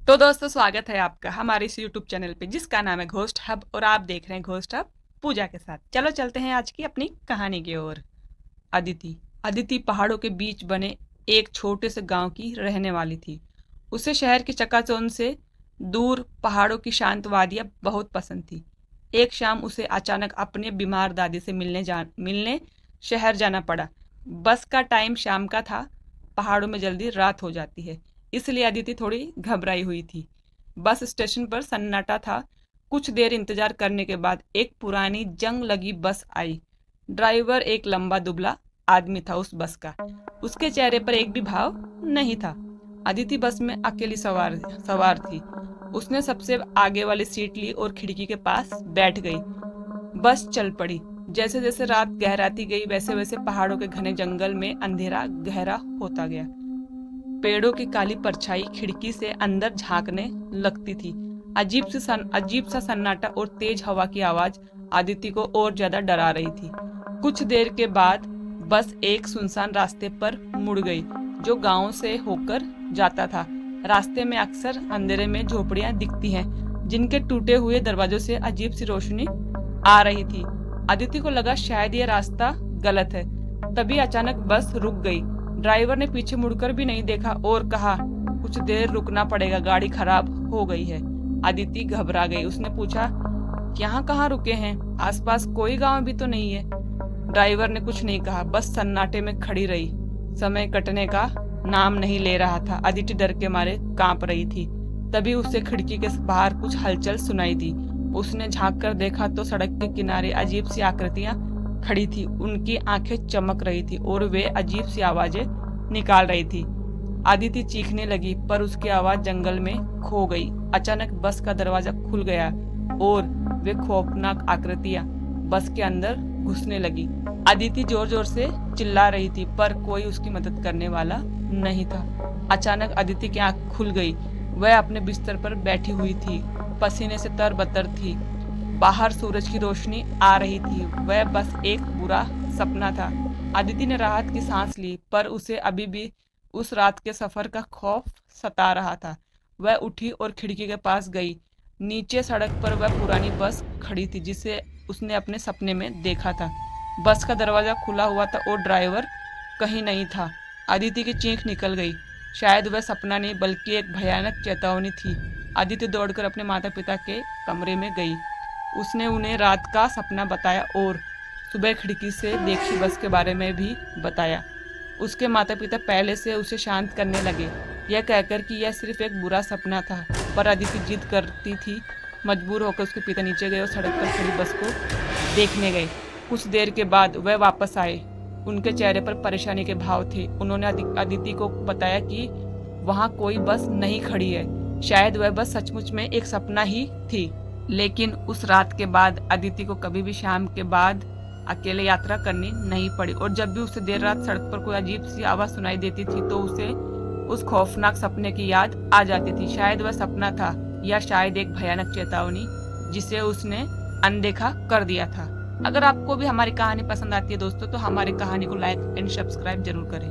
तो दोस्तों, स्वागत है आपका हमारे इस यूट्यूब चैनल पे जिसका नाम है घोस्ट हब और आप देख रहे हैं घोस्ट हब पूजा के साथ। चलो चलते हैं आज की अपनी कहानी की ओर। अदिति अदिति पहाड़ों के बीच बने एक छोटे से गांव की रहने वाली थी। उसे शहर की चकाचौंध से दूर पहाड़ों की शांत वादियां बहुत पसंद थी। एक शाम उसे अचानक अपने बीमार दादी से मिलने शहर जाना पड़ा। बस का टाइम शाम का था। पहाड़ों में जल्दी रात हो जाती है, इसलिए अदिति थोड़ी घबराई हुई थी। बस स्टेशन पर सन्नाटा था। कुछ देर इंतजार करने के बाद एक पुरानी जंग लगी बस आई। ड्राइवर एक लंबा दुबला आदमी था उस बस का। उसके चेहरे पर एक भी भाव नहीं था। अदिति बस में अकेली सवार सवार थी। उसने सबसे आगे वाली सीट ली और खिड़की के पास बैठ गई। बस चल पड़ी। जैसे जैसे रात गहराती गई वैसे वैसे पहाड़ों के घने जंगल में अंधेरा गहरा होता गया। पेड़ों की काली परछाई खिड़की से अंदर झांकने लगती थी। अजीब सा सन्नाटा और तेज हवा की आवाज आदित्य को और ज्यादा डरा रही थी। कुछ देर के बाद बस एक सुनसान रास्ते पर मुड़ गई जो गांव से होकर जाता था। रास्ते में अक्सर अंधेरे में झोपड़ियां दिखती हैं जिनके टूटे हुए दरवाजों से अजीब सी रोशनी आ रही थी। आदित्य को लगा शायद ये रास्ता गलत है। तभी अचानक बस रुक गई। ड्राइवर ने पीछे मुड़कर भी नहीं देखा और कहा, कुछ देर रुकना पड़ेगा, गाड़ी खराब हो गई है। अदिति घबरा गई। उसने पूछा, यहाँ कहाँ रुके हैं? आसपास कोई गांव भी तो नहीं है। ड्राइवर ने कुछ नहीं कहा, बस सन्नाटे में खड़ी रही। समय कटने का नाम नहीं ले रहा था। अदिति डर के मारे कांप रही थी। तभी उसे खिड़की के बाहर कुछ हलचल सुनाई दी। उसने झांक कर देखा तो सड़क के किनारे अजीब सी आकृतियां खड़ी थी। उनकी आंखें चमक रही थी और वे अजीब सी आवाजें निकाल रही थी। आदिति चीखने लगी पर उसकी आवाज जंगल में खो गई। अचानक बस का दरवाजा खुल गया और वे खौफनाक आकृतियां बस के अंदर घुसने लगी। अदिति जोर जोर से चिल्ला रही थी पर कोई उसकी मदद करने वाला नहीं था। अचानक अदिति की आंख खुल गई। वह अपने बिस्तर पर बैठी हुई थी, पसीने से तरबतर थी। बाहर सूरज की रोशनी आ रही थी। वह बस एक बुरा सपना था। अदिति ने राहत की सांस ली पर उसे अभी भी उस रात के सफर का खौफ सता रहा था। वह उठी और खिड़की के पास गई। नीचे सड़क पर वह पुरानी बस खड़ी थी जिसे उसने अपने सपने में देखा था। बस का दरवाजा खुला हुआ था और ड्राइवर कहीं नहीं था। अदिति की चीख निकल गई। शायद वह सपना नहीं बल्कि एक भयानक चेतावनी थी। अदिति दौड़कर अपने माता पिता के कमरे में गई। उसने उन्हें रात का सपना बताया और सुबह खिड़की से देखी बस के बारे में भी बताया। उसके माता पिता पहले से उसे शांत करने लगे, यह कहकर कि यह सिर्फ एक बुरा सपना था। पर अदिति जिद करती थी। मजबूर होकर उसके पिता नीचे गए और सड़क पर खड़ी बस को देखने गए। कुछ देर के बाद वह वापस आए। उनके चेहरे पर परेशानी के भाव थे। उन्होंने अदिति को बताया कि वहां कोई बस नहीं खड़ी है। शायद वह बस सचमुच में एक सपना ही थी। लेकिन उस रात के बाद अदिति को कभी भी शाम के बाद अकेले यात्रा करनी नहीं पड़ी और जब भी उसे देर रात सड़क पर कोई अजीब सी आवाज सुनाई देती थी तो उसे उस खौफनाक सपने की याद आ जाती थी। शायद वह सपना था या शायद एक भयानक चेतावनी जिसे उसने अनदेखा कर दिया था। अगर आपको भी हमारी कहानी पसंद आती है दोस्तों तो हमारी कहानी को लाइक एंड सब्सक्राइब जरूर करें।